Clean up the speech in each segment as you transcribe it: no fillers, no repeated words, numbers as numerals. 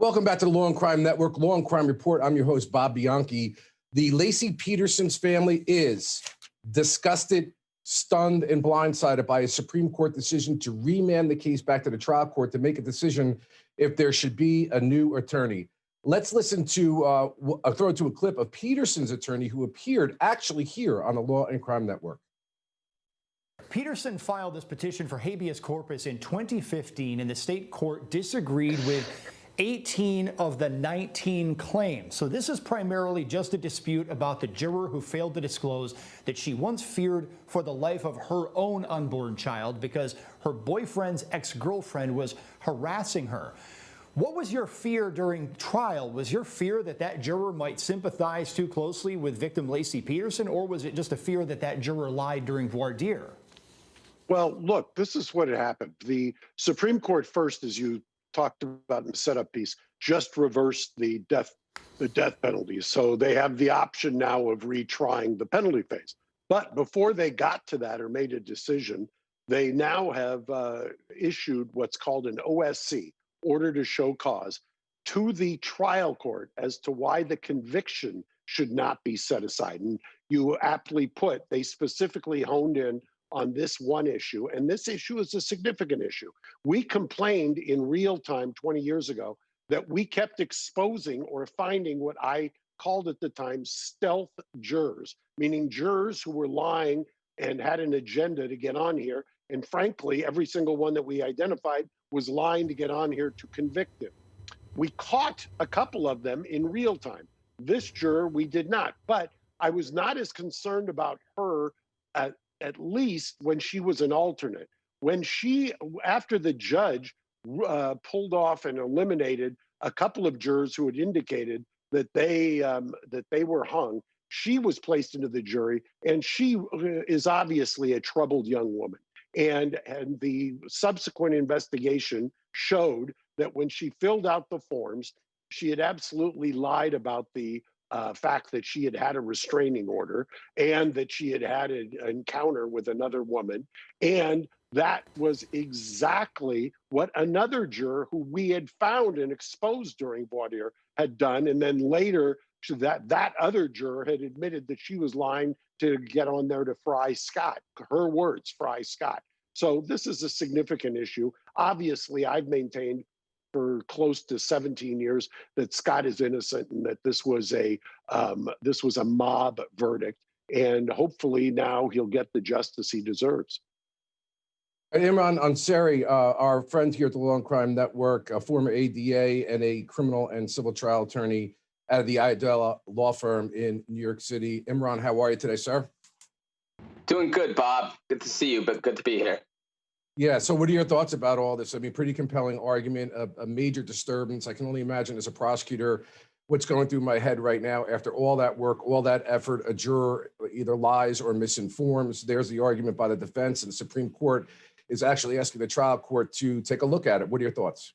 Welcome back to the Law and Crime Network, Law and Crime Report. I'm your host, Bob Bianchi. The Laci Peterson's family is disgusted, stunned, and blindsided by a Supreme Court decision to remand the case back to the trial court to make a decision if there should be a new attorney. Let's listen to, throw to a clip of Peterson's attorney who appeared actually here on the Law and Crime Network. Peterson filed this petition for habeas corpus in 2015, and the state court disagreed with 18 of the 19 claims. So this is primarily just a dispute about the juror who failed to disclose that she once feared for the life of her own unborn child because her boyfriend's ex-girlfriend was harassing her. What was your fear during trial? Was your fear that that juror might sympathize too closely with victim Laci Peterson, or was it just a fear that that juror lied during voir dire? Well, look, this is what had happened. The Supreme Court first, as you talked about in the setup piece, just reversed the death penalty. So they have the option now of retrying the penalty phase. But before they got to that or made a decision, they now have issued what's called an OSC, order to show cause, to the trial court as to why the conviction should not be set aside. And you aptly put, they specifically honed in on this one issue, and this issue is a significant issue. We complained in real time 20 years ago that we kept exposing or finding what I called at the time stealth jurors, meaning jurors who were lying and had an agenda to get on here. And frankly, every single one that we identified was lying to get on here to convict him. We caught a couple of them in real time. This juror, we did not, but I was not as concerned about her at least when she was an alternate. When she, after the judge pulled off and eliminated a couple of jurors who had indicated that they were hung, she was placed into the jury, and she is obviously a troubled young woman. And the subsequent investigation showed that when she filled out the forms, she had absolutely lied about the fact that she had had a restraining order and that she had had an encounter with another woman. And that was exactly what another juror who we had found and exposed during voir dire had done. And then later, that other juror had admitted that she was lying to get on there to fry Scott. Her words, fry Scott. So this is a significant issue. Obviously, I've maintained for close to 17 years that Scott is innocent and that this was a mob verdict. And hopefully now he'll get the justice he deserves. Imran Ansary, our friend here at the Law and Crime Network, a former ADA and a criminal and civil trial attorney out of the Idella law firm in New York City. Imran, how are you today, sir? Doing good, Bob. Good to see you, but good to be here. Yeah, so what are your thoughts about all this? I mean, pretty compelling argument, a major disturbance. I can only imagine as a prosecutor what's going through my head right now after all that work, all that effort, a juror either lies or misinforms. There's the argument by the defense, and the Supreme Court is actually asking the trial court to take a look at it. What are your thoughts?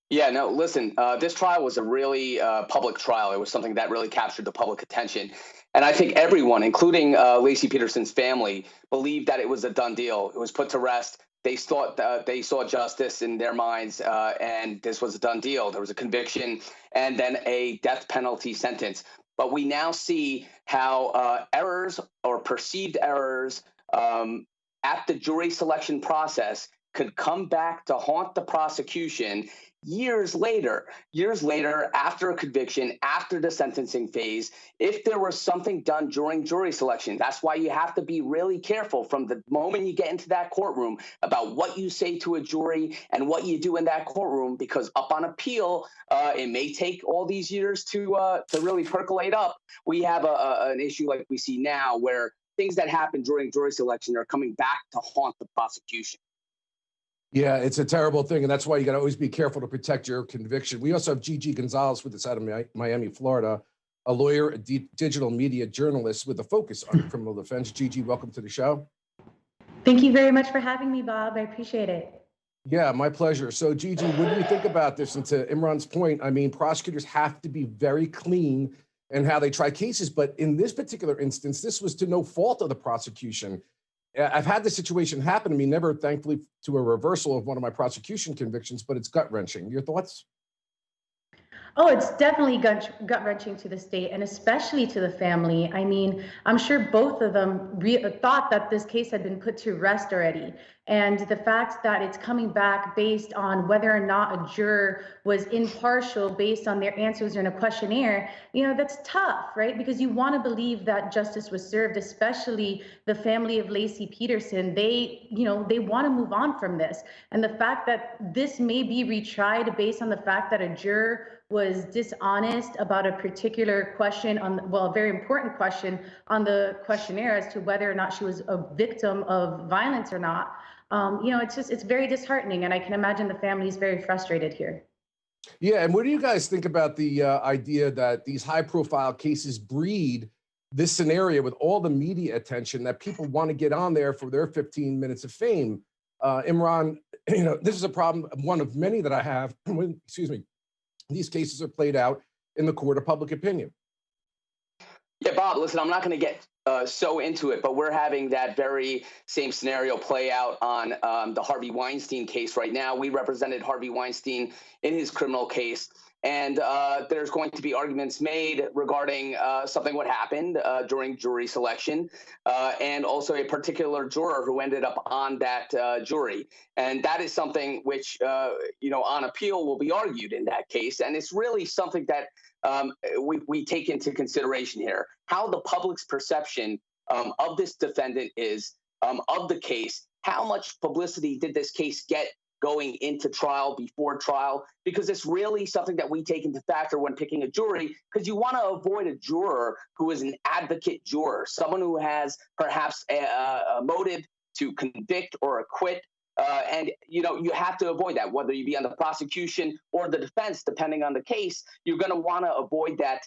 Yeah, no, listen, this trial was a really public trial. It was something that really captured the public attention. And I think everyone, including Laci Peterson's family, believed that it was a done deal. It was put to rest. They thought they saw justice in their minds, and this was a done deal. There was a conviction and then a death penalty sentence. But we now see how errors or perceived errors at the jury selection process could come back to haunt the prosecution years later, after a conviction, after the sentencing phase, if there was something done during jury selection. That's why you have to be really careful from the moment you get into that courtroom about what you say to a jury and what you do in that courtroom, because up on appeal, it may take all these years to really percolate up. We have an issue like we see now where things that happen during jury selection are coming back to haunt the prosecution. Yeah, it's a terrible thing, and that's why you got to always be careful to protect your conviction. We also have GG Gonzalez with us out of Miami, Florida, a lawyer, a digital media journalist with a focus on criminal defense. GG, welcome to the show. Thank you very much for having me, Bob. I appreciate it. Yeah, my pleasure. So, Gigi, what do you think about this? And to Imran's point, I mean, prosecutors have to be very clean in how they try cases. But in this particular instance, this was to no fault of the prosecution. I've had this situation happen to me, never thankfully to a reversal of one of my prosecution convictions, but it's gut-wrenching. Your thoughts? Oh, it's definitely gut-wrenching to the state and especially to the family. I mean, I'm sure both of them thought that this case had been put to rest already. And the fact that it's coming back based on whether or not a juror was impartial based on their answers in a questionnaire, that's tough, right? Because you want to believe that justice was served, especially the family of Laci Peterson. They want to move on from this. And the fact that this may be retried based on the fact that a juror was dishonest about a particular question a very important question on the questionnaire as to whether or not she was a victim of violence or not. It's very disheartening, and I can imagine the family is very frustrated here. Yeah, and what do you guys think about the idea that these high-profile cases breed this scenario with all the media attention that people want to get on there for their 15 minutes of fame? Imran, this is a problem, one of many that I have when, these cases are played out in the court of public opinion. Yeah, Bob, listen, I'm not going to get so into it, but we're having that very same scenario play out on the Harvey Weinstein case right now. We represented Harvey Weinstein in his criminal case, and there's going to be arguments made regarding something what happened during jury selection, and also a particular juror who ended up on that jury. And that is something which, on appeal will be argued in that case. And it's really something that we take into consideration here, how the public's perception of this defendant is, of the case. How much publicity did this case get going into trial, before trial? Because it's really something that we take into factor when picking a jury, because you want to avoid a juror who is an advocate juror, someone who has perhaps a motive to convict or acquit. And you have to avoid that, whether you be on the prosecution or the defense, depending on the case. You're going to want to avoid that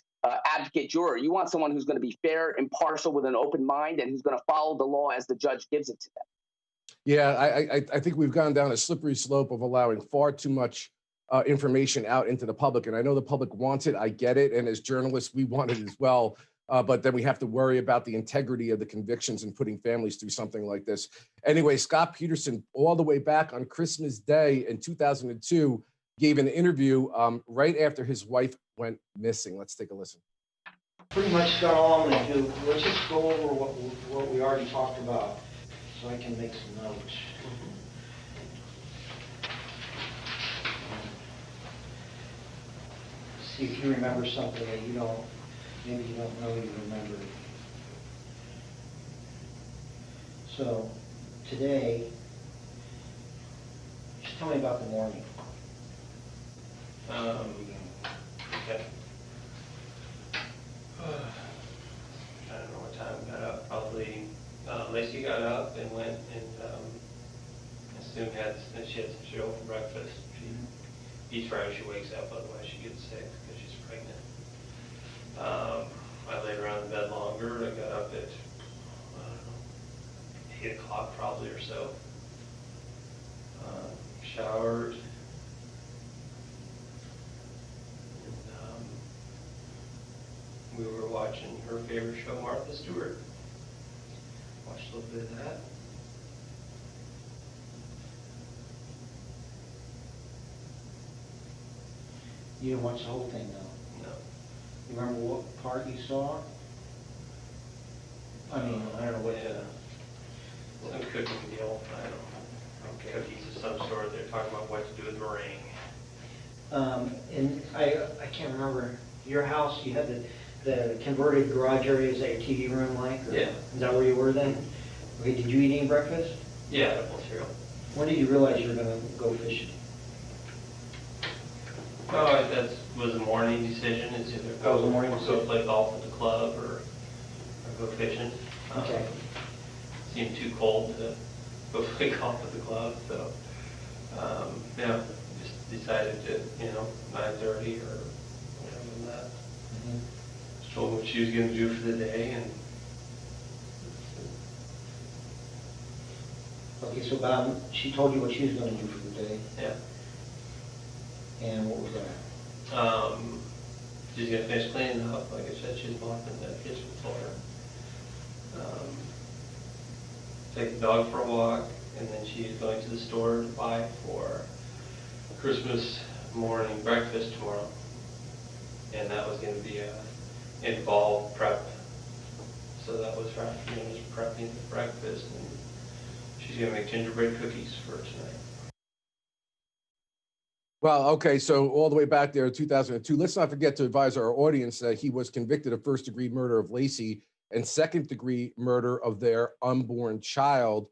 advocate juror. You want someone who's going to be fair, impartial, with an open mind, and who's going to follow the law as the judge gives it to them. Yeah, I think we've gone down a slippery slope of allowing far too much information out into the public. And I know the public wants it. I get it. And as journalists, we want it as well. But then we have to worry about the integrity of the convictions and putting families through something like this. Anyway, Scott Peterson, all the way back on Christmas Day in 2002, gave an interview right after his wife went missing. Let's take a listen. Pretty much got all I'm going to do. Let's just go over what we already talked about so I can make some notes. See if you remember something that maybe you don't know you remember. So, today, just tell me about the morning. Okay. I don't know what time we got up. Probably Laci got up and went and assumed she had some cereal for breakfast. She eats right when she wakes up, otherwise she gets sick because she's pregnant. I laid around in bed longer. I got up at, 8 o'clock probably or so. Showered. And, we were watching her favorite show, Martha Stewart. Watched a little bit of that. You didn't watch the whole thing, though? No. You remember what part you saw? I mean, I don't know what. Some cooking deal. I don't know. Cookies of some sort. They're talking about what to do with meringue. And I can't remember. Your house, you had the converted garage area. Is that your TV room, like? Yeah. Is that where you were then? Okay. Did you eat any breakfast? Yeah, edible cereal. When did you realize you were going to go fishing? Oh, that was a morning decision. It's either go play golf at the club or go fishing. Okay. Seemed too cold to go play golf at the club, so just decided to 9:30 or whatever than that. Mm-hmm. Just told her what she was going to do for the day, and Okay, so she told you what she was going to do for the day. yeah. And what was that? She's going to finish cleaning up. Like I said, she's mopping the kitchen floor. Take the dog for a walk, and then she's going to the store to buy for Christmas morning breakfast tomorrow. and that was going to be involve prep. So that was her, just prepping for breakfast, and she's going to make gingerbread cookies for tonight. Well, okay, so all the way back there, 2002. Let's not forget to advise our audience that he was convicted of first-degree murder of Lacey and second-degree murder of their unborn child,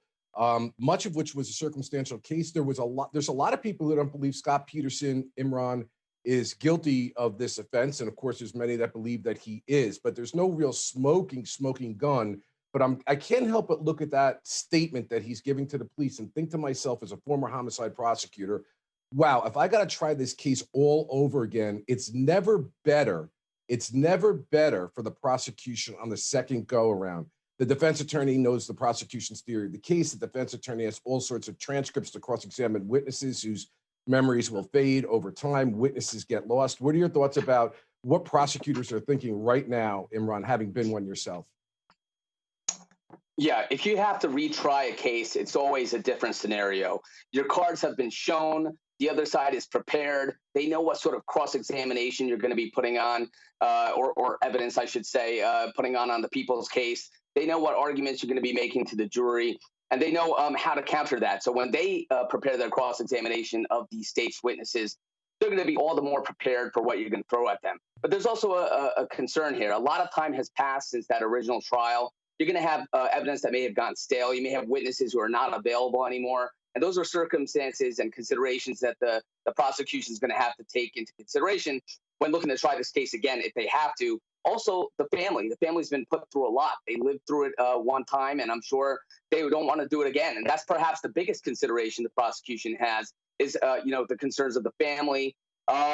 much of which was a circumstantial case. There's a lot of people that don't believe Scott Peterson, Imran, is guilty of this offense, and of course, there's many that believe that he is. But there's no real smoking gun. But I can't help but look at that statement that he's giving to the police and think to myself, as a former homicide prosecutor, wow, if I got to try this case all over again, it's never better for the prosecution on the second go around. The defense attorney knows the prosecution's theory of the case. The defense attorney has all sorts of transcripts to cross-examine witnesses whose memories will fade over time. Witnesses get lost. What are your thoughts about what prosecutors are thinking right now, Imran, having been one yourself? Yeah, if you have to retry a case, it's always a different scenario. Your cards have been shown. The other side is prepared. They know what sort of cross-examination you're going to be putting on, or evidence, I should say, putting on the people's case. They know what arguments you're going to be making to the jury, and they know how to counter that. So when they prepare their cross-examination of the state's witnesses, they're going to be all the more prepared for what you're going to throw at them. But there's also a concern here. A lot of time has passed since that original trial. You're going to have evidence that may have gone stale. You may have witnesses who are not available anymore. And those are circumstances and considerations that the prosecution is going to have to take into consideration when looking to try this case again, if they have to. Also, the family's been put through a lot. They lived through it one time, and I'm sure they don't want to do it again. And that's perhaps the biggest consideration the prosecution has is, the concerns of the family.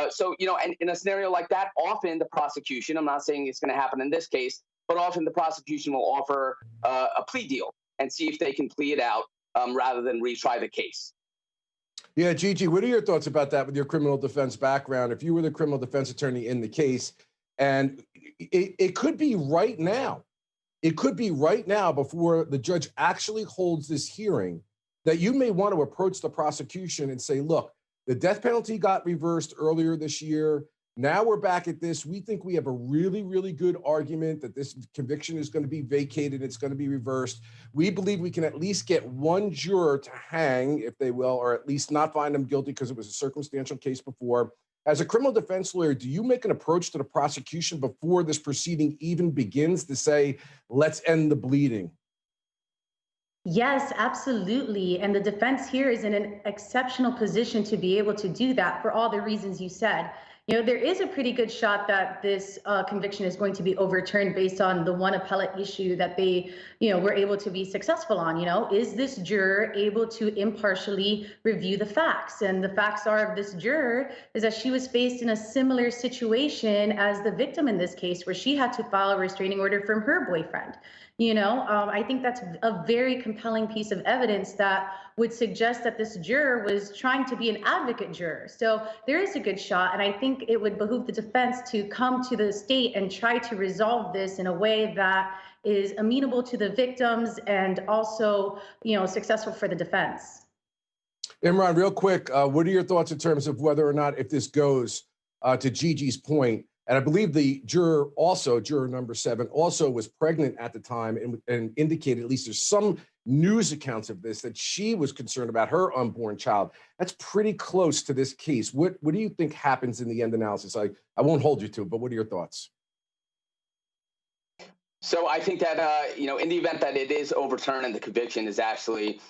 So, and in a scenario like that, often the prosecution, I'm not saying it's going to happen in this case, but often the prosecution will offer a plea deal and see if they can plea it out rather than retry the case. Yeah, Gigi, what are your thoughts about that with your criminal defense background? If you were the criminal defense attorney in the case, and it could be right now, before the judge actually holds this hearing, that you may want to approach the prosecution and say, look, the death penalty got reversed earlier this year. Now we're back at this. We think we have a really, really good argument that this conviction is going to be vacated. It's going to be reversed. We believe we can at least get one juror to hang, if they will, or at least not find them guilty because it was a circumstantial case before. As a criminal defense lawyer, do you make an approach to the prosecution before this proceeding even begins to say, let's end the bleeding? Yes, absolutely. And the defense here is in an exceptional position to be able to do that for all the reasons you said. There is a pretty good shot that this conviction is going to be overturned based on the one appellate issue that they, were able to be successful on. Is this juror able to impartially review the facts? And the facts of this juror is that she was faced in a similar situation as the victim in this case, where she had to file a restraining order from her boyfriend. I think that's a very compelling piece of evidence that would suggest that this juror was trying to be an advocate juror. So there is a good shot, and I think it would behoove the defense to come to the state and try to resolve this in a way that is amenable to the victims and also, successful for the defense. Imran, real quick, what are your thoughts in terms of whether or not, if this goes to Gigi's point, and I believe the juror also, juror number 7, also was pregnant at the time and indicated, at least there's some news accounts of this, that she was concerned about her unborn child. That's pretty close to this case. What do you think happens in the end analysis? I won't hold you to it, but what are your thoughts? So I think that, in the event that it is overturned and the conviction is actually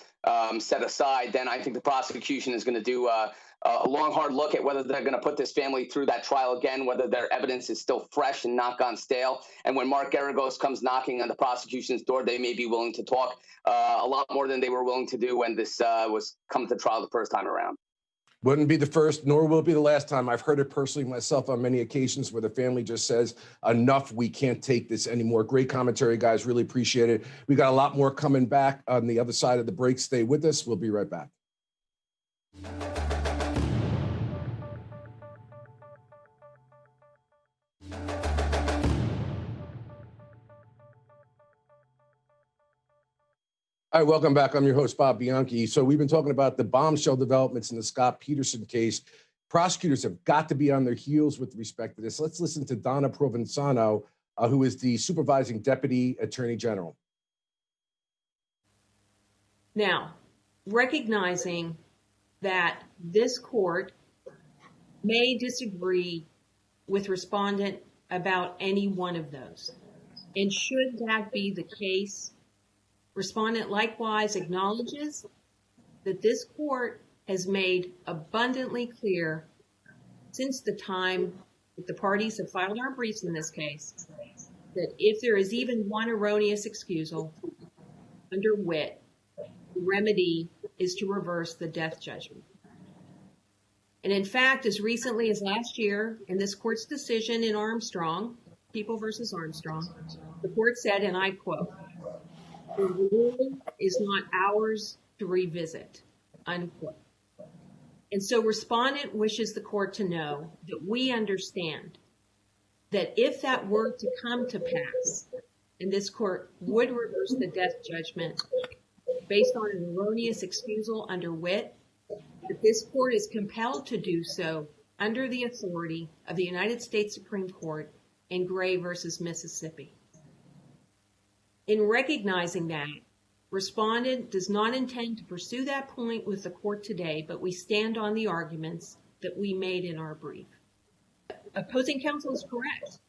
set aside, then I think the prosecution is going to do a long, hard look at whether they're going to put this family through that trial again, whether their evidence is still fresh and not gone stale. And when Mark Garagos comes knocking on the prosecution's door, they may be willing to talk a lot more than they were willing to do when this was come to trial the first time around. Wouldn't be the first, nor will it be the last time. I've heard it personally myself on many occasions where the family just says, enough, we can't take this anymore. Great commentary, guys. Really appreciate it. We got a lot more coming back on the other side of the break. Stay with us. We'll be right back. All right, welcome back. I'm your host, Bob Bianchi. So we've been talking about the bombshell developments in the Scott Peterson case. prosecutors have got to be on their heels with respect to this. Let's listen to Donna Provenzano, who is the supervising deputy attorney general. Now, recognizing that this court may disagree with respondent about any one of those, and should that be the case, respondent likewise acknowledges that this court has made abundantly clear since the time that the parties have filed our briefs in this case, that if there is even one erroneous excusal under wit, the remedy is to reverse the death judgment. And in fact, as recently as last year, in this court's decision in Armstrong, People versus Armstrong, the court said, and I quote, "The rule is not ours to revisit," unquote. And so respondent wishes the court to know that we understand that if that were to come to pass, and this court would reverse the death judgment based on an erroneous excusal under wit, that this court is compelled to do so under the authority of the United States Supreme Court in Gray versus Mississippi. In recognizing that, respondent does not intend to pursue that point with the court today, but we stand on the arguments that we made in our brief. Opposing counsel is correct.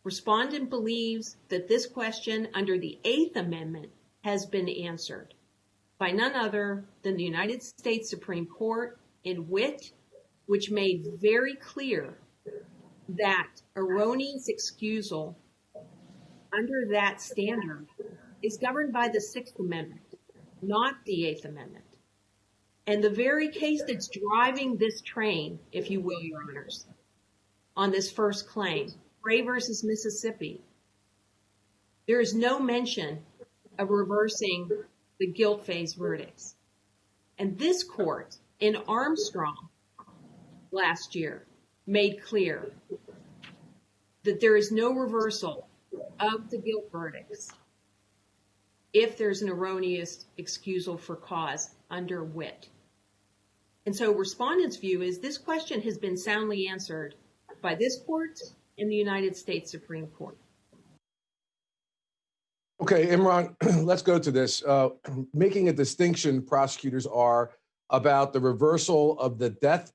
Respondent believes that this question under the Eighth Amendment has been answered by none other than the United States Supreme Court in Witt, which made very clear that erroneous excusal under that standard is governed by the Sixth Amendment, not the Eighth Amendment. And the very case that's driving this train, if you will, Your Honors, on this first claim, Gray versus Mississippi, there is no mention of reversing the guilt phase verdicts. And this court in Armstrong last year made clear that there is no reversal of the guilt verdicts if there's an erroneous excusal for cause under wit. And so respondent's view is this question has been soundly answered by this court and the United States Supreme Court. Okay, Imran, let's go to this. Making a distinction, prosecutors are about the reversal of the death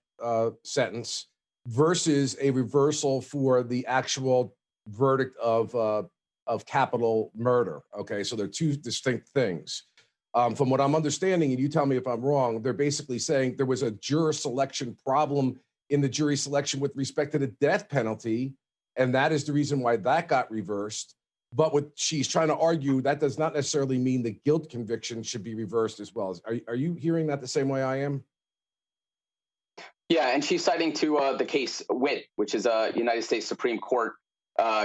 sentence versus a reversal for the actual verdict of capital murder. Okay, so they're two distinct things. From what I'm understanding, and you tell me if I'm wrong, they're basically saying there was a juror selection problem in the jury selection with respect to the death penalty, and that is the reason why that got reversed. But what she's trying to argue, that does not necessarily mean the guilt conviction should be reversed as well. Are you hearing that the same way I am? Yeah, and she's citing to the case Witt, which is a United States Supreme Court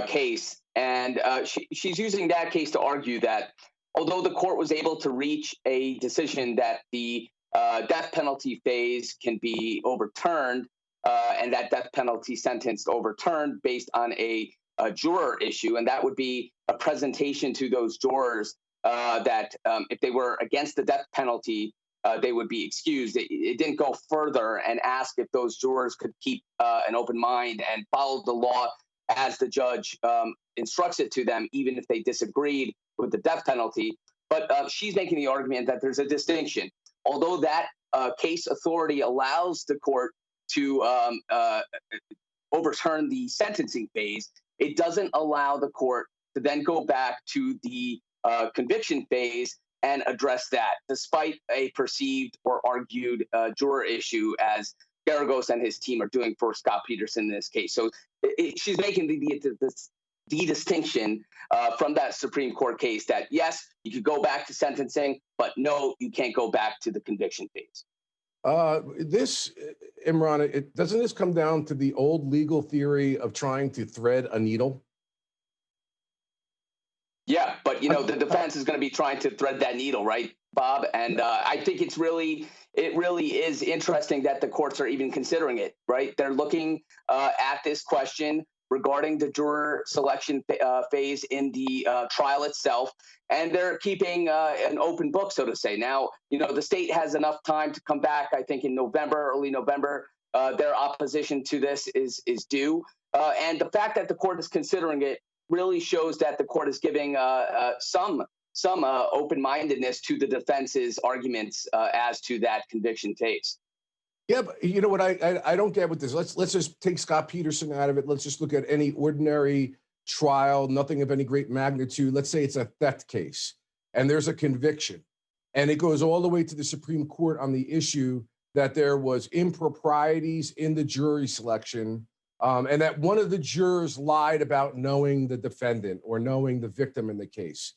case. And she's using that case to argue that although the court was able to reach a decision that the death penalty phase can be overturned and that death penalty sentence overturned based on a juror issue, and that would be a presentation to those jurors that if they were against the death penalty, they would be excused. It didn't go further and ask if those jurors could keep an open mind and follow the law as the judge instructs it to them, even if they disagreed with the death penalty. But she's making the argument that there's a distinction. Although that case authority allows the court to overturn the sentencing phase, it doesn't allow the court to then go back to the conviction phase and address that, despite a perceived or argued juror issue, as Garagos and his team are doing for Scott Peterson in this case. So she's making the distinction from that Supreme Court case that, yes, you could go back to sentencing, but no, you can't go back to the conviction phase. This, Imran, doesn't this come down to the old legal theory of trying to thread a needle? Yeah, but the defense is going to be trying to thread that needle, right, Bob? And I think it really is interesting that the courts are even considering it, right? They're looking at this question regarding the juror selection phase in the trial itself, and they're keeping an open book, so to say. Now, the state has enough time to come back, I think, in November, early November, their opposition to this is due. And the fact that the court is considering it really shows that the court is giving some open-mindedness to the defense's arguments as to that conviction case. Yeah, but you know what I don't get with this. Let's just take Scott Peterson out of it. Let's just look at any ordinary trial, nothing of any great magnitude. Let's say it's a theft case and there's a conviction and it goes all the way to the Supreme Court on the issue that there was improprieties in the jury selection, and that one of the jurors lied about knowing the defendant or knowing the victim in the case.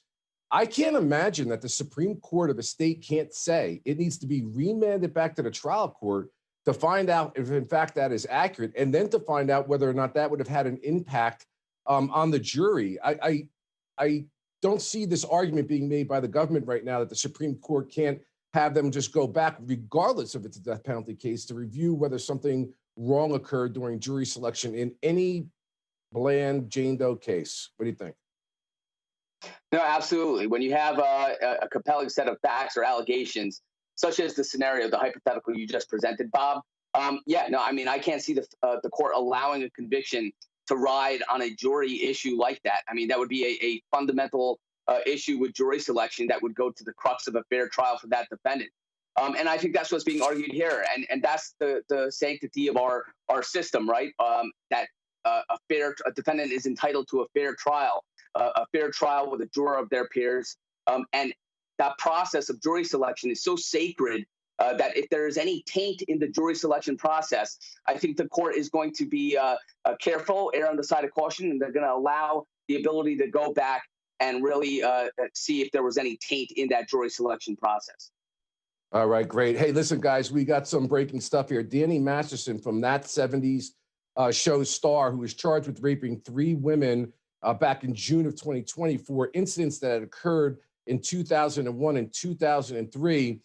I can't imagine that the Supreme Court of a state can't say it needs to be remanded back to the trial court to find out if, in fact, that is accurate, and then to find out whether or not that would have had an impact on the jury. I don't see this argument being made by the government right now that the Supreme Court can't have them just go back, regardless if it's a death penalty case, to review whether something wrong occurred during jury selection in any bland Jane Doe case. What do you think? No, absolutely. When you have a compelling set of facts or allegations, such as the scenario, the hypothetical you just presented, Bob, I can't see the court allowing a conviction to ride on a jury issue like that. I mean, that would be a fundamental issue with jury selection that would go to the crux of a fair trial for that defendant. And I think that's what's being argued here. And that's the sanctity of our system, right? That a defendant is entitled to a fair trial with a juror of their peers. And that process of jury selection is so sacred that if there is any taint in the jury selection process, I think the court is going to be careful, err on the side of caution, and they're going to allow the ability to go back and really see if there was any taint in that jury selection process. All right, great. Hey, listen, guys, we got some breaking stuff here. Danny Masterson from That 70s Show Star, who was charged with raping 3 women back in June of 2020 for incidents that had occurred in 2001 and 2003.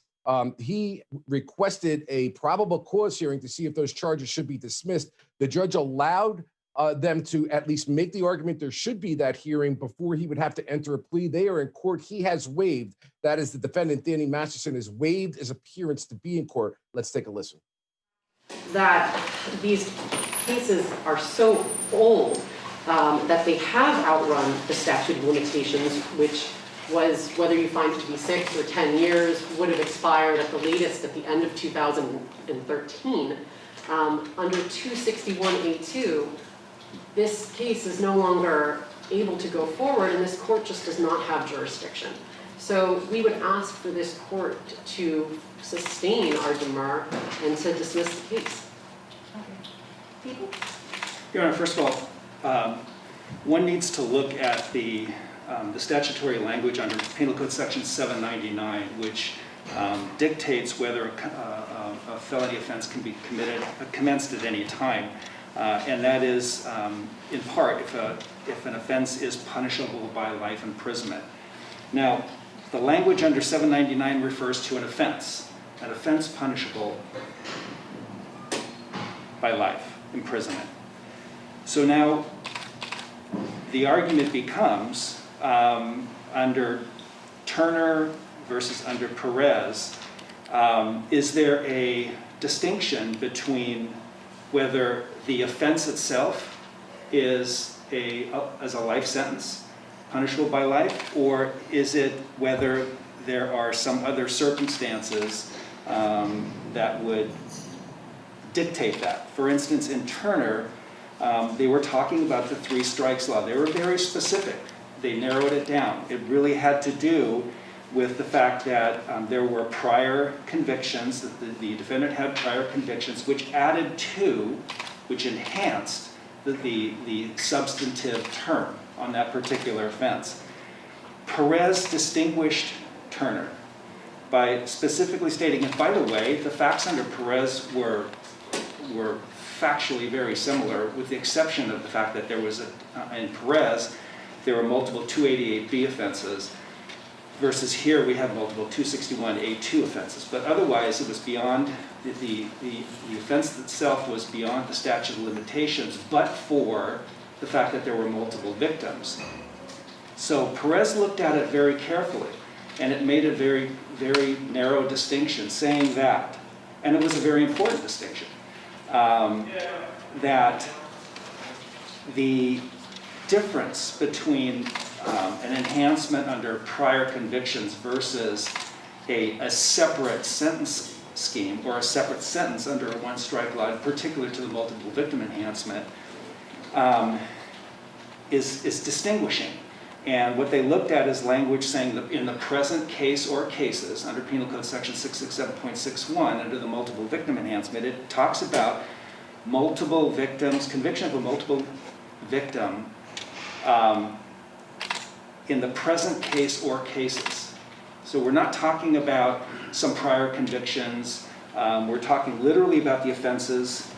He requested a probable cause hearing to see if those charges should be dismissed. The judge allowed them to at least make the argument there should be that hearing before he would have to enter a plea. They are in court. He has waived. That is, the defendant, Danny Masterson, has waived his appearance to be in court. Let's take a listen. That these cases are so old that they have outrun the statute of limitations, which was, whether you find it to be 6 or 10 years, would have expired at the latest at the end of 2013. Under 261A2, this case is no longer able to go forward, and this court just does not have jurisdiction. So we would ask for this court to sustain our demur and to dismiss the case. People? Your Honor, first of all, one needs to look at the statutory language under Penal Code Section 799, which dictates whether a felony offense can be commenced at any time, and that is, in part, if an offense is punishable by life imprisonment. Now, the language under 799 refers to an offense punishable by life imprisonment. So now, the argument becomes, under Turner versus under Perez, is there a distinction between whether the offense itself is as a life sentence, punishable by life, or is it whether there are some other circumstances that would dictate that? For instance, in Turner, they were talking about the 3 strikes law. They were very specific. They narrowed it down. It really had to do with the fact that there were prior convictions, that the defendant had prior convictions, which enhanced the substantive term on that particular offense. Perez distinguished Turner by specifically stating, and by the way, the facts under Perez were factually very similar, with the exception of the fact that there was in Perez, there were multiple 288B offenses, versus here we have multiple 261A2 offenses. But otherwise, it was beyond, the offense itself was beyond the statute of limitations, but for the fact that there were multiple victims. So Perez looked at it very carefully, and it made a very, very narrow distinction, saying that, and it was a very important distinction, that the difference between an enhancement under prior convictions versus a separate sentence scheme or a separate sentence under a one-strike law, in particular to the multiple victim enhancement, is distinguishing. And what they looked at is language saying that in the present case or cases, under Penal Code Section 667.61, under the multiple victim enhancement, it talks about multiple victims, conviction of a multiple victim in the present case or cases. So we're not talking about some prior convictions. We're talking literally about the offenses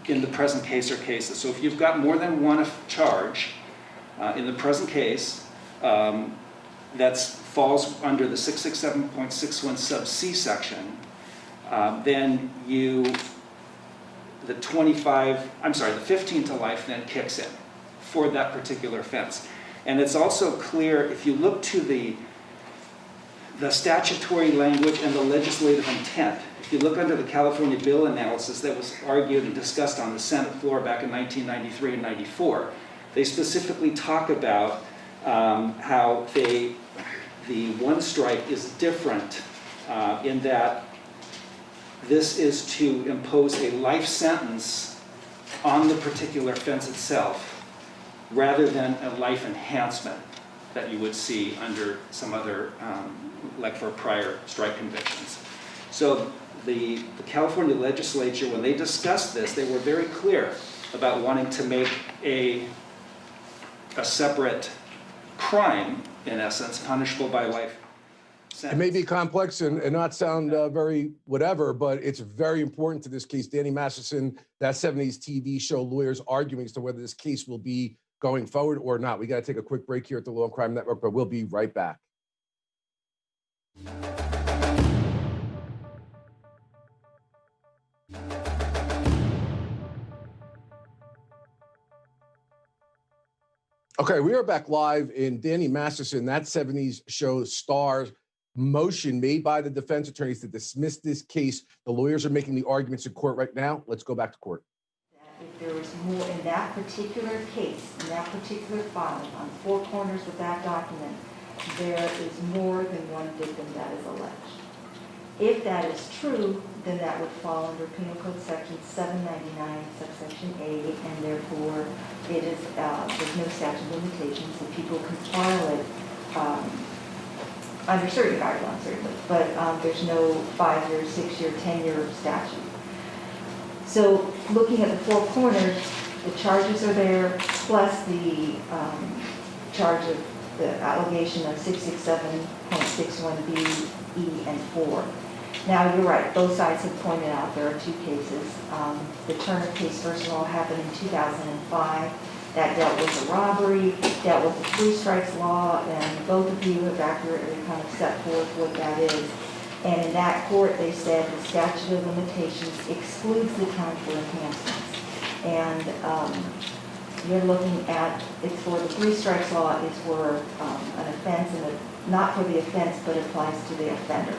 in the present case or cases. So if you've got more than one charge in the present case that falls under the 667.61 sub C section, then the 15 to life then kicks in for that particular offense. And it's also clear, if you look to the statutory language and the legislative intent, if you look under the California bill analysis that was argued and discussed on the Senate floor back in 1993 and 94, they specifically talk about how the one strike is different in that this is to impose a life sentence on the particular offense itself rather than a life enhancement that you would see under some other, like for prior strike convictions. So the California legislature, when they discussed this, they were very clear about wanting to make a separate crime, in essence, punishable by life sentence. It may be complex and not sound very whatever, but it's very important to this case. Danny Masterson, that 70s TV show, lawyers arguing as to whether this case will be going forward or not. We got to take a quick break here at the Law and Crime Network, but we'll be right back. Okay, we are back live in Danny Masterson, that 70s show stars motion made by the defense attorneys to dismiss this case. The lawyers are making the arguments in court right now. Let's go back to court. If there was more in that particular case, in that particular filing, on four corners of that document, there is more than one victim that is alleged. If that is true, then that would fall under Penal Code Section 799, subsection A, and therefore it is there's no statute of limitations, and people can file it under certain guidelines, certainly, but there's no 5-year, 6-year, 10-year statute. So looking at the four corners, the charges are there, plus the charge of the allegation of 667.61B, E, and 4. Now, you're right, both sides have pointed out there are two cases. The Turner case, first of all, happened in 2005. That dealt with a robbery, dealt with the three strikes law, and both of you have accurately kind of set forth what that is. And in that court, they said the statute of limitations excludes the time for enhancements. And you're looking at, it's for the three strikes law, it's for an offense, and not for the offense, but applies to the offender.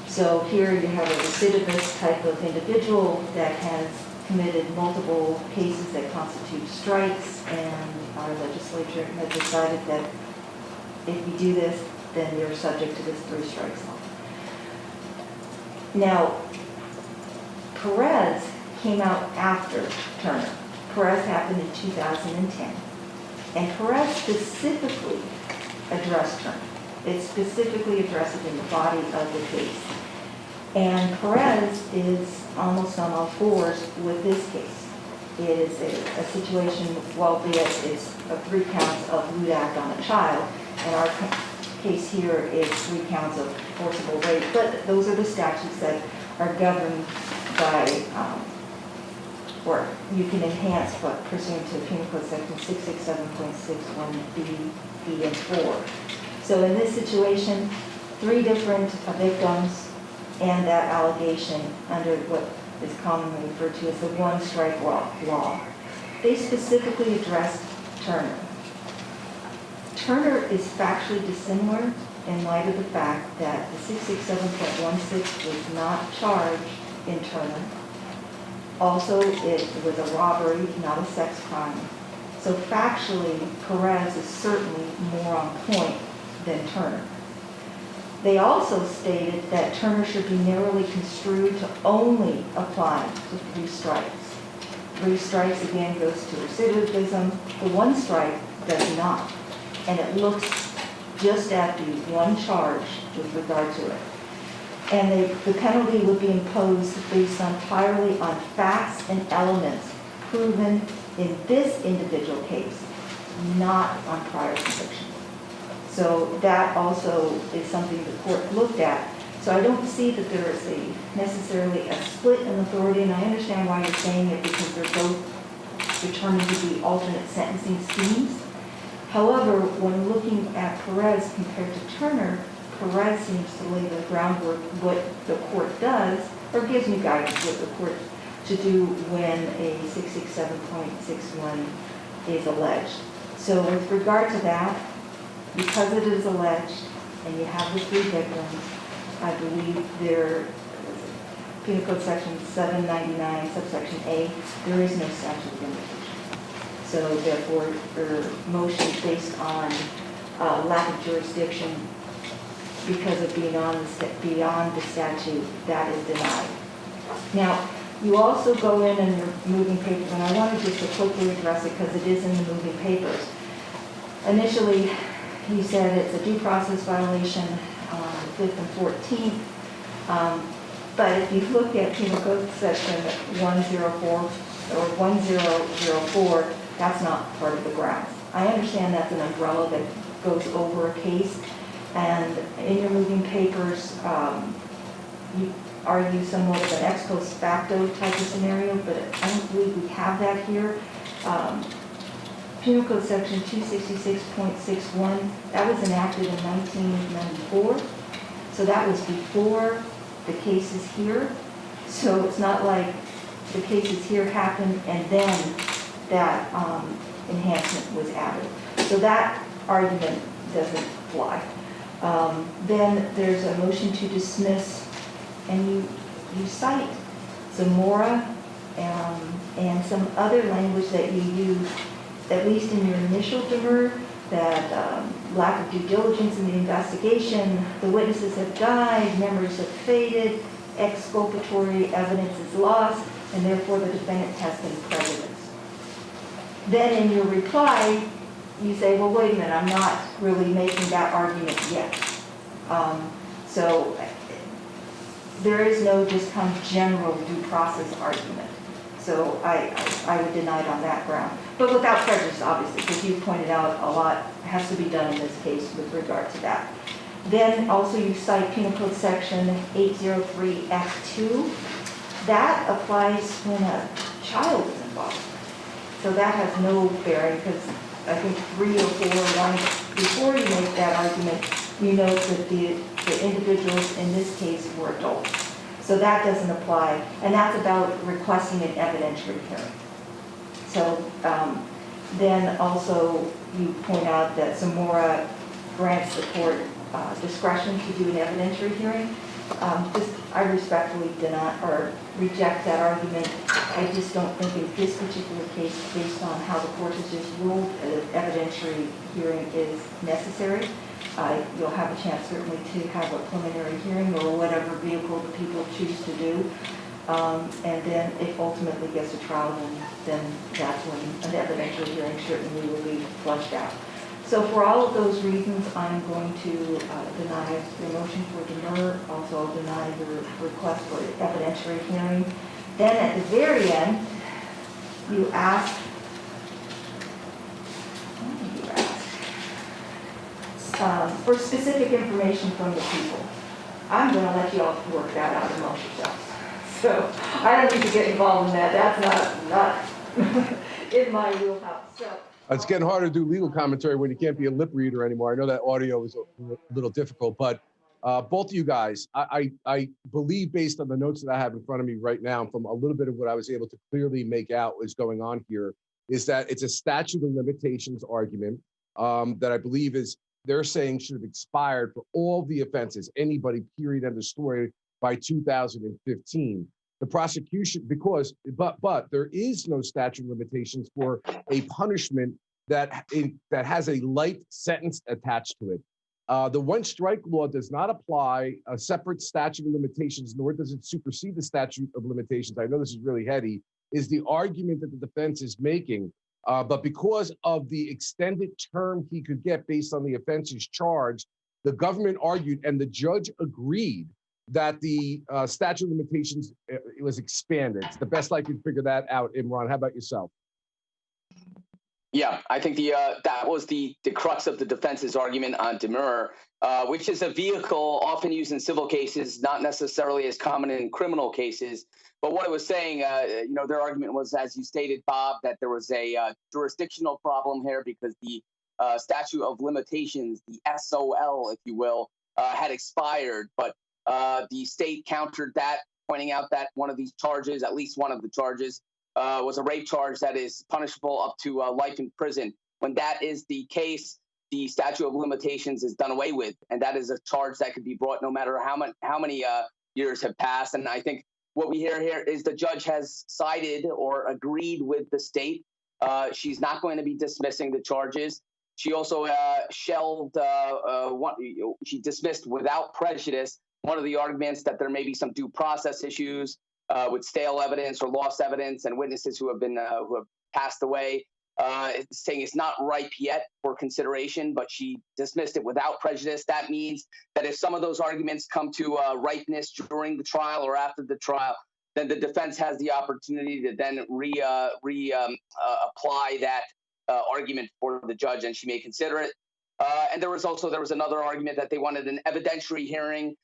So here you have a recidivist type of individual that has committed multiple cases that constitute strikes, and our legislature has decided that if you do this, then you're subject to this three strikes law. Now, Perez came out after Turner. Perez happened in 2010. And Perez specifically addressed Turner. It specifically addressed it in the body of the case. And Perez is almost on all fours with this case. It is a situation, albeit it's 3 counts of lewd act on a child, and our case here is 3 counts of forcible rape, but those are the statutes that are governed by, or you can enhance but pursuant to Penal Code Section 667.61B, E, and 4. So in this situation, 3 different victims and that allegation under what is commonly referred to as the one strike law. They specifically addressed Turner. Turner is factually dissimilar in light of the fact that the 667.16 was not charged in Turner. Also, it was a robbery, not a sex crime. So factually, Perez is certainly more on point than Turner. They also stated that Turner should be narrowly construed to only apply to 3 strikes. 3 strikes again goes to recidivism. The 1 strike does not. And it looks just at the 1 charge with regard to it. And the penalty would be imposed based entirely on facts and elements proven in this individual case, not on prior convictions. So that also is something the court looked at. So I don't see that there is necessarily a split in authority, and I understand why you're saying it, because they're both determined to be alternate sentencing schemes. However, when looking at Perez compared to Turner, Perez seems to lay the groundwork what the court does, or gives me guidance what the court to do when a 667.61 is alleged. So with regard to that, because it is alleged and you have the 3 victims, I believe their Penal Code Section 799, subsection A, there is no statute of limitation. So therefore, their motion based on lack of jurisdiction because of beyond the statute, that is denied. Now, you also go in your moving papers, and I wanted just to quickly address it because it is in the moving papers. Initially, you said it's a due process violation on 5th and 14th, but if you look at Penal Code Section 104 or 1004, that's not part of the grounds. I understand that's an umbrella that goes over a case, and in your moving papers, you argue somewhat of an ex post facto type of scenario, but I don't believe we have that here. Penal Code Section 266.61, that was enacted in 1994, so that was before the cases here. So it's not like the cases here happened and then that enhancement was added. So that argument doesn't fly. Then there's a motion to dismiss, and you cite Zamora and some other language that you use, at least in your initial demur, that lack of due diligence in the investigation, the witnesses have died, memories have faded, exculpatory evidence is lost, and therefore the defendant has been prejudiced. Then in your reply, you say, well, wait a minute, I'm not really making that argument yet. So there is no just kind of general due process argument. So I would deny it on that ground. But without prejudice, obviously, because you pointed out a lot has to be done in this case with regard to that. Then also you cite Penal Code Section 803F2. That applies when a child is involved. So that has no bearing, because I think 3 or 4 lines before you make that argument, you note that the individuals in this case were adults. So that doesn't apply, and that's about requesting an evidentiary hearing. So then also you point out that Zamora grants the court discretion to do an evidentiary hearing. I respectfully deny or reject that argument. I just don't think in this particular case, based on how the court has just ruled, an evidentiary hearing is necessary. You'll have a chance certainly to have a preliminary hearing or whatever vehicle the people choose to do. And then if ultimately gets to trial, then that's when an evidentiary hearing certainly will be flushed out. So for all of those reasons, I'm going to deny the motion for demur. Also, I'll deny the request for evidentiary hearing. Then at the very end, you ask, for specific information from the people. I'm going to let you all work that out amongst yourselves. So I don't need to get involved in that. That's not in my wheelhouse. So. It's getting harder to do legal commentary when you can't be a lip reader anymore. I know that audio is a little difficult, but both of you guys, I believe, based on the notes that I have in front of me right now, from a little bit of what I was able to clearly make out is going on here, is that it's a statute of limitations argument that I believe is, they're saying should have expired for all the offenses, anybody, period, end of story, by 2015. The prosecution, but there is no statute of limitations for a punishment that has a light sentence attached to it. The one strike law does not apply a separate statute of limitations, nor does it supersede the statute of limitations. I know this is really heady, is the argument that the defense is making. But because of the extended term he could get based on the offenses charged, the government argued and the judge agreed that the statute of limitations it was expanded. It's the best I could figure that out. Imran, how about yourself? Yeah, I think that was the crux of the defense's argument on demurrer, which is a vehicle often used in civil cases, not necessarily as common in criminal cases. But what it was saying, their argument was, as you stated, Bob, that there was a jurisdictional problem here because the statute of limitations, the SOL, if you will, had expired. But the state countered that, pointing out that one of these charges, at least one of the charges, was a rape charge that is punishable up to life in prison. When that is the case, the statute of limitations is done away with, and that is a charge that could be brought no matter how many years have passed. And I think what we hear here is the judge has sided or agreed with the state. She's not going to be dismissing the charges. She also she dismissed without prejudice one of the arguments that there may be some due process issues with stale evidence or lost evidence and witnesses who have passed away, saying it's not ripe yet for consideration, but she dismissed it without prejudice. That means that if some of those arguments come to ripeness during the trial or after the trial, then the defense has the opportunity to then apply that argument for the judge, and she may consider it. And there was another argument that they wanted an evidentiary hearing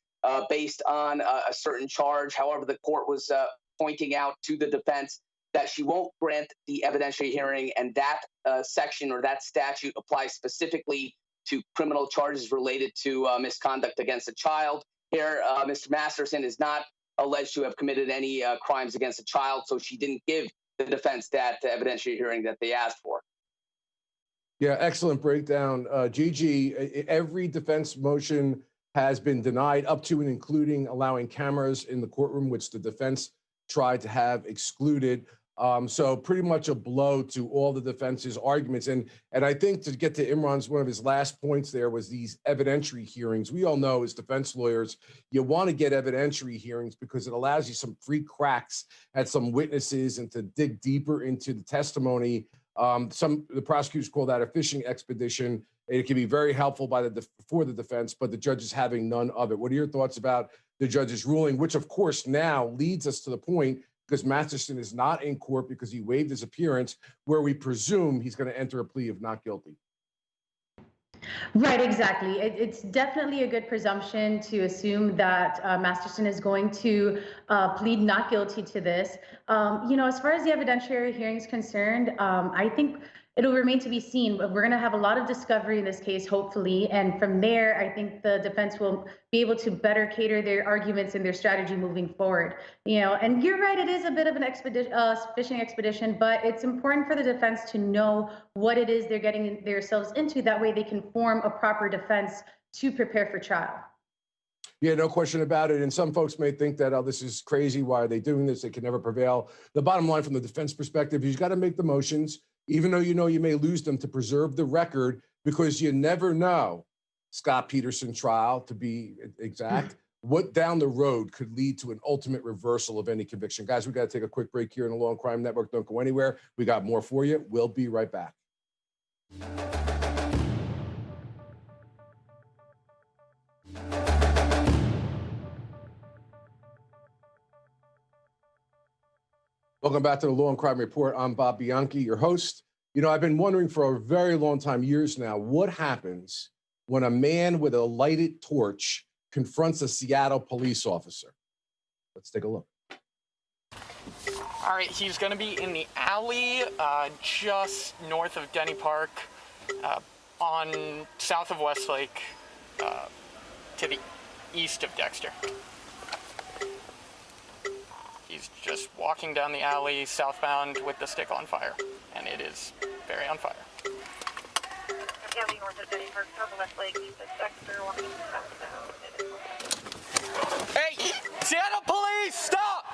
based on a certain charge. However, the court was pointing out to the defense that she won't grant the evidentiary hearing, and that section or that statute applies specifically to criminal charges related to misconduct against a child. Here, Mr. Masterson is not alleged to have committed any crimes against a child, so she didn't give the defense that evidentiary hearing that they asked for. Yeah, excellent breakdown. Gigi, every defense motion has been denied up to and including allowing cameras in the courtroom, which the defense tried to have excluded. So pretty much a blow to all the defense's arguments. And I think to get to Imran's, one of his last points there was these evidentiary hearings. We all know as defense lawyers, you want to get evidentiary hearings because it allows you some free cracks at some witnesses and to dig deeper into the testimony. The prosecutors call that a fishing expedition. It can be very helpful for the defense, but the judge is having none of it. What are your thoughts about the judge's ruling, which of course now leads us to the point, because Masterson is not in court because he waived his appearance, where we presume he's going to enter a plea of not guilty? Right, exactly. It's definitely a good presumption to assume that Masterson is going to plead not guilty to this. As far as the evidentiary hearing is concerned, I think it'll remain to be seen. But we're going to have a lot of discovery in this case, hopefully. And from there, I think the defense will be able to better cater their arguments and their strategy moving forward. And you're right, it is a bit of an fishing expedition, but it's important for the defense to know what it is they're getting themselves into. That way they can form a proper defense to prepare for trial. Yeah, no question about it. And some folks may think that, oh, this is crazy. Why are they doing this? They can never prevail. The bottom line from the defense perspective, you've got to make the motions, even though you may lose them, to preserve the record, because you never know, Scott Peterson trial, to be exact, what down the road could lead to an ultimate reversal of any conviction. Guys, we got to take a quick break here in the Law and Crime Network. Don't go anywhere. We got more for you. We'll be right back. Welcome back to the Law and Crime Report. I'm Bob Bianchi, your host. I've been wondering for a very long time, years now, what happens when a man with a lighted torch confronts a Seattle police officer? Let's take a look. All right, he's going to be in the alley just north of Denny Park, on south of Westlake, to the east of Dexter. He's just walking down the alley southbound with the stick on fire, and it is very on fire. Alley north of Denny Park, south of Westlake, east of Dexter, walking southbound. Hey, Seattle police, stop!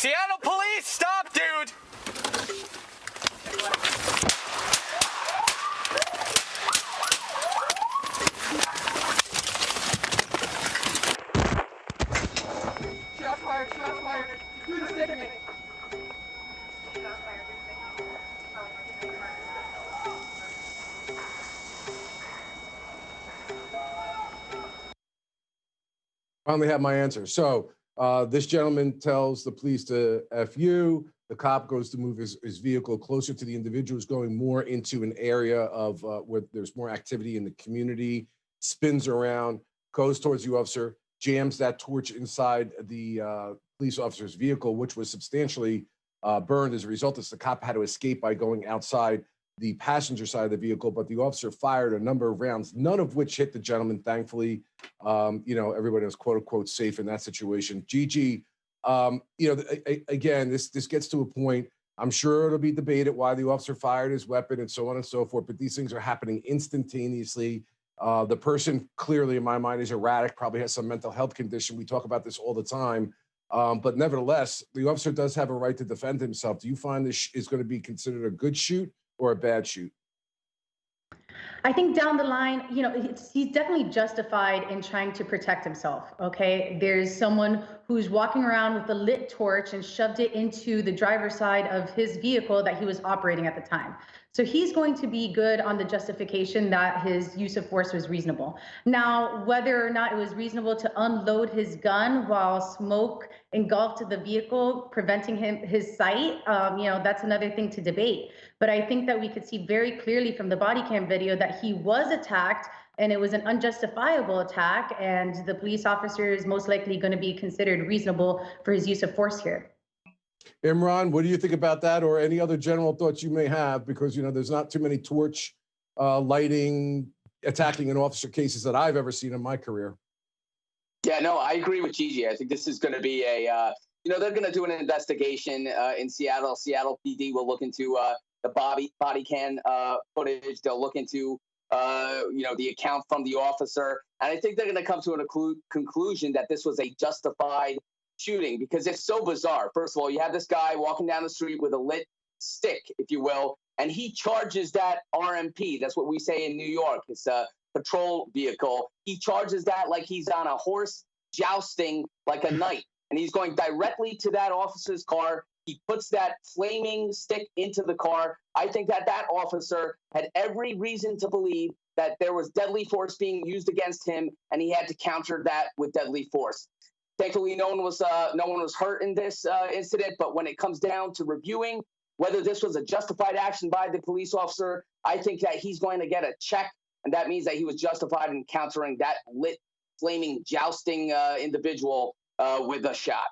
Seattle police, stop, dude! Shots fired, shots fired. Do the stick at me. Finally have my answer. So this gentleman tells the police to F you. The cop goes to move his vehicle closer to the individuals, going more into an area of where there's more activity in the community, spins around, goes towards the officer, jams that torch inside the police officer's vehicle, which was substantially burned. As a result, the cop had to escape by going outside the passenger side of the vehicle, but the officer fired a number of rounds, none of which hit the gentleman, thankfully. Everybody was quote unquote safe in that situation. GG, again, this gets to a point, I'm sure it'll be debated why the officer fired his weapon and so on and so forth, but these things are happening instantaneously. The person clearly, in my mind, is erratic, probably has some mental health condition. We talk about this all the time. But nevertheless, the officer does have a right to defend himself. Do you find this is going to be considered a good shoot or a bad shoot? I think down the line, he's definitely justified in trying to protect himself, okay? There's someone who's walking around with a lit torch and shoved it into the driver's side of his vehicle that he was operating at the time. So he's going to be good on the justification that his use of force was reasonable. Now, whether or not it was reasonable to unload his gun while smoke engulfed the vehicle, preventing his sight, that's another thing to debate. But I think that we could see very clearly from the body cam video that he was attacked and it was an unjustifiable attack, and the police officer is most likely going to be considered reasonable for his use of force here. Imran, what do you think about that, or any other general thoughts you may have? Because, there's not too many torch lighting, attacking an officer cases that I've ever seen in my career. Yeah, no, I agree with Gigi. I think this is going to be they're going to do an investigation in Seattle. Seattle PD will look into the body cam footage. They'll look into, the account from the officer. And I think they're going to come to a conclusion that this was a justified shooting, because it's so bizarre. First of all, you have this guy walking down the street with a lit stick, if you will, and he charges that RMP. That's what we say in New York. It's a patrol vehicle. He charges that like he's on a horse jousting like a knight, and he's going directly to that officer's car. He puts that flaming stick into the car. I think that officer had every reason to believe that there was deadly force being used against him, and he had to counter that with deadly force. Thankfully, no one was hurt in this incident. But when it comes down to reviewing whether this was a justified action by the police officer, I think that he's going to get a check, and that means that he was justified in countering that lit, flaming, jousting individual with a shot.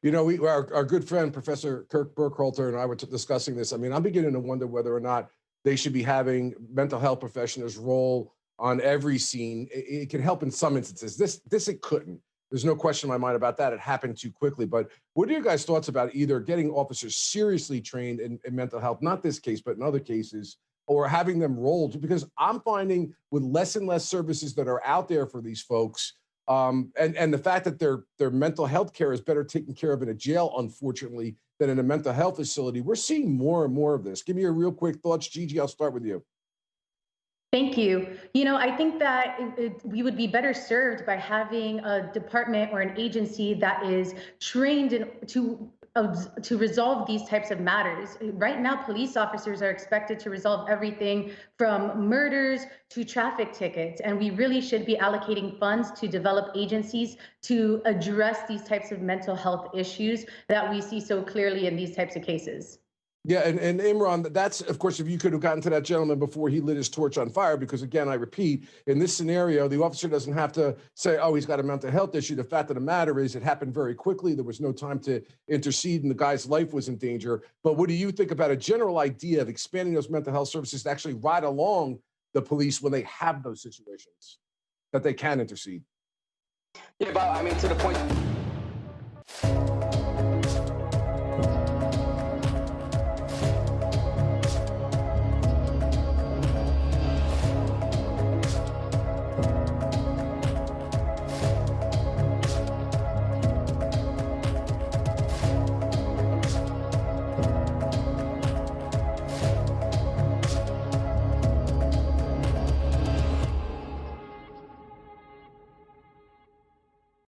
Our good friend, Professor Kirk Burkhalter, and I were discussing this. I mean, I'm beginning to wonder whether or not they should be having mental health professionals roll on every scene. It can help in some instances. This it couldn't. There's no question in my mind about that. It happened too quickly. But what are your guys' thoughts about either getting officers seriously trained in mental health, not this case, but in other cases, or having them rolled? Because I'm finding with less and less services that are out there for these folks, and the fact that their mental health care is better taken care of in a jail, unfortunately, than in a mental health facility, we're seeing more and more of this. Give me your real quick thoughts. Gigi, I'll start with you. Thank you. I think that we would be better served by having a department or an agency that is trained to resolve these types of matters. Right now, police officers are expected to resolve everything from murders to traffic tickets, and we really should be allocating funds to develop agencies to address these types of mental health issues that we see so clearly in these types of cases. Yeah, and Imran, that's, of course, if you could have gotten to that gentleman before he lit his torch on fire, because again, I repeat, in this scenario, the officer doesn't have to say, oh, he's got a mental health issue. The fact of the matter is it happened very quickly. There was no time to intercede and the guy's life was in danger. But what do you think about a general idea of expanding those mental health services to actually ride along the police when they have those situations, that they can intercede? Yeah, but I mean, to the point